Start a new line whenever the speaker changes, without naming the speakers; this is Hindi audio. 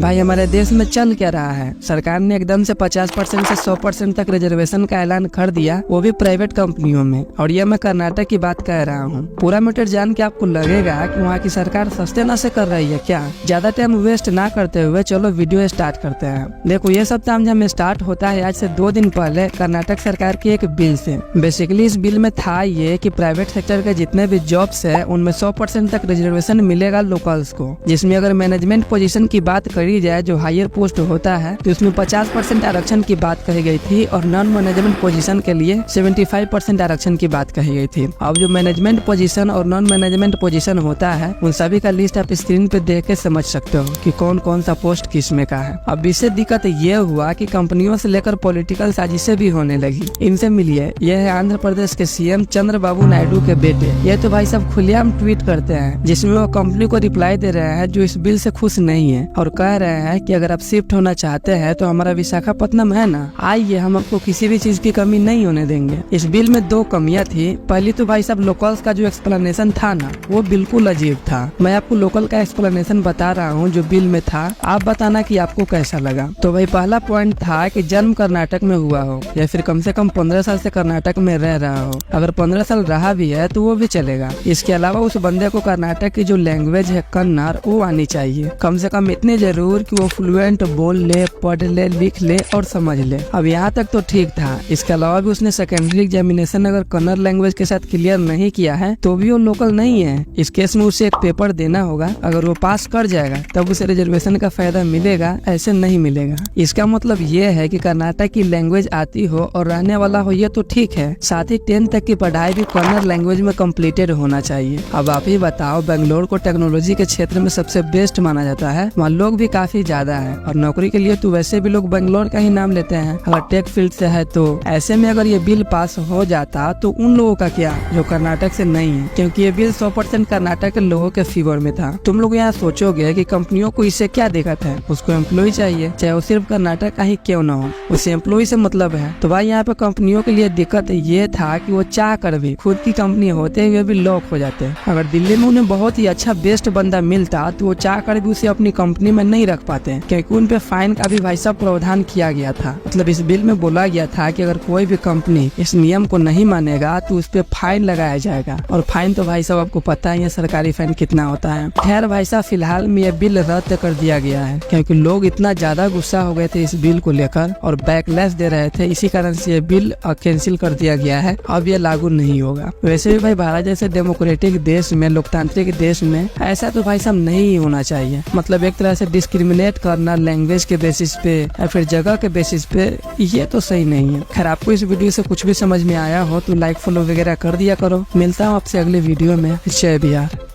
भाई हमारे देश में चल क्या रहा है? सरकार ने एकदम से 50% से 100% तक रिजर्वेशन का ऐलान कर दिया, वो भी प्राइवेट कंपनियों में। और ये मैं कर्नाटक की बात कह रहा हूँ। पूरा मैटर जान के आपको लगेगा कि वहाँ की सरकार सस्ते ना से कर रही है क्या। ज्यादा टाइम वेस्ट ना करते हुए चलो वीडियो स्टार्ट करते हैं। देखो ये सब तामझाम स्टार्ट होता है आज से 2 दिन पहले कर्नाटक सरकार की एक बिल से। बेसिकली इस बिल में था ये कि प्राइवेट सेक्टर के जितने भी जॉब्स है उनमें 100% तक रिजर्वेशन मिलेगा लोकल्स को, जिसमें अगर मैनेजमेंट पोजीशन की बात करी जाए जो हायर पोस्ट होता है तो उसमें 50% आरक्षण की बात कही गई थी और नॉन मैनेजमेंट पोजीशन के लिए 75% आरक्षण की बात कही गई थी। अब जो मैनेजमेंट पोजीशन और नॉन मैनेजमेंट पोजीशन होता है उन सभी का लिस्ट आप स्क्रीन पे देख के समझ सकते हो कि कौन कौन सा पोस्ट किस में का है। अब इससे दिक्कत ये हुआ कि कंपनियों से लेकर पॉलिटिकल साजिशें भी होने लगी। इनसे मिलिए, यह है आंध्र प्रदेश के सीएम चंद्रबाबू नायडू के बेटे। ये तो भाई सब खुलेआम ट्वीट करते हैं जिसमें वो कंपनी को रिप्लाई दे रहे हैं जो इस बिल से खुश नहीं है और कह रहे हैं कि अगर आप शिफ्ट होना चाहते हैं तो हमारा विशाखापट्टनम है ना, आइए, हम आपको किसी भी चीज की कमी नहीं होने देंगे। इस बिल में 2 कमियां थी। पहली तो भाई सब लोकल्स का जो एक्सप्लेनेशन था ना वो बिल्कुल अजीब था। मैं आपको लोकल का एक्सप्लेनेशन बता रहा हूँ जो बिल में था, आप बताना कि आपको कैसा लगा। तो भाई पहला पॉइंट था कि जन्म कर्नाटक में हुआ हो या फिर कम से कम 15 साल से कर्नाटक में रह रहा हो। अगर 15 साल रहा भी है तो वो भी चलेगा। इसके अलावा उस बंदे को कर्नाटक की जो लैंग्वेज है कन्नड़ वो आनी चाहिए, कम से कम इतनी जरूर कि वो फ्लुएंट बोल ले, पढ़ ले, लिख ले और समझ ले। अब यहाँ तक तो ठीक था। इसके अलावा भी उसने सेकेंडरी एग्जामिनेशन अगर कन्नड़ लैंग्वेज के साथ क्लियर नहीं किया है तो भी वो लोकल नहीं है। इस केस में उसे एक पेपर देना होगा, अगर वो पास कर जाएगा तब उसे रिजर्वेशन का फायदा मिलेगा, ऐसे नहीं मिलेगा। इसका मतलब ये है कि कर्नाटक की लैंग्वेज आती हो और रहने वाला हो ये तो ठीक है, साथ ही 10th तक की पढ़ाई भी कन्नड़ लैंग्वेज में कम्प्लीटेड होना चाहिए। अब आप ही बताओ, बेंगलोर को टेक्नोलॉजी के क्षेत्र में सबसे बेस्ट माना जाता है, वहाँ लोग भी काफी ज्यादा है और नौकरी के लिए तो वैसे भी लोग बेंगलोर का ही नाम लेते हैं अगर टेक फील्ड से है तो। ऐसे में अगर ये बिल पास हो जाता तो उन लोगों का क्या जो कर्नाटक से नहीं है, क्योंकि ये बिल 100% कर्नाटक के लोगों के फेवर में था। तुम लोग यहाँ सोचोगे कि कंपनियों को इससे क्या दिक्कत है, उसको एम्प्लॉय चाहिए, चाहे वो सिर्फ कर्नाटक का ही क्यों ना हो, उसे एम्प्लॉय से मतलब है। तो भाई यहाँ पे कंपनियों के लिए दिक्कत ये था कि वो चाह कर भी खुद की कंपनी होते हुए भी लॉक हो जाते। अगर दिल्ली में उन्हें बहुत ही अच्छा बेस्ट बंदा मिलता तो वो चाह कर भी उसे अपनी कंपनी में नहीं रख पाते, क्योंकि उन पे फाइन का भी भाई साहब प्रावधान किया गया था। मतलब इस बिल में बोला गया था कि अगर कोई भी कंपनी इस नियम को नहीं मानेगा तो उस पे फाइन लगाया जाएगा। और फाइन तो भाई साहब आपको पता है सरकारी फाइन कितना होता है। खैर भाई साहब फिलहाल में यह बिल रद्द कर दिया गया है क्योंकि लोग इतना ज्यादा गुस्सा हो गए थे इस बिल को लेकर और बैकलैश दे रहे थे, इसी कारण से ये बिल कैंसिल कर दिया गया है। अब ये लागू नहीं होगा। वैसे भी भाई भारत जैसे डेमोक्रेटिक देश में, लोकतांत्रिक देश में ऐसा तो भाई साहब नहीं होना चाहिए। मतलब एक तरह से डिस्क्रिमिनेट करना लैंग्वेज के बेसिस पे या फिर जगह के बेसिस पे, ये तो सही नहीं है। खैर आपको इस वीडियो से कुछ भी समझ में आया हो तो लाइक फॉलो वगैरह कर दिया करो। मिलता हूँ आपसे अगले वीडियो में। जय बिहार।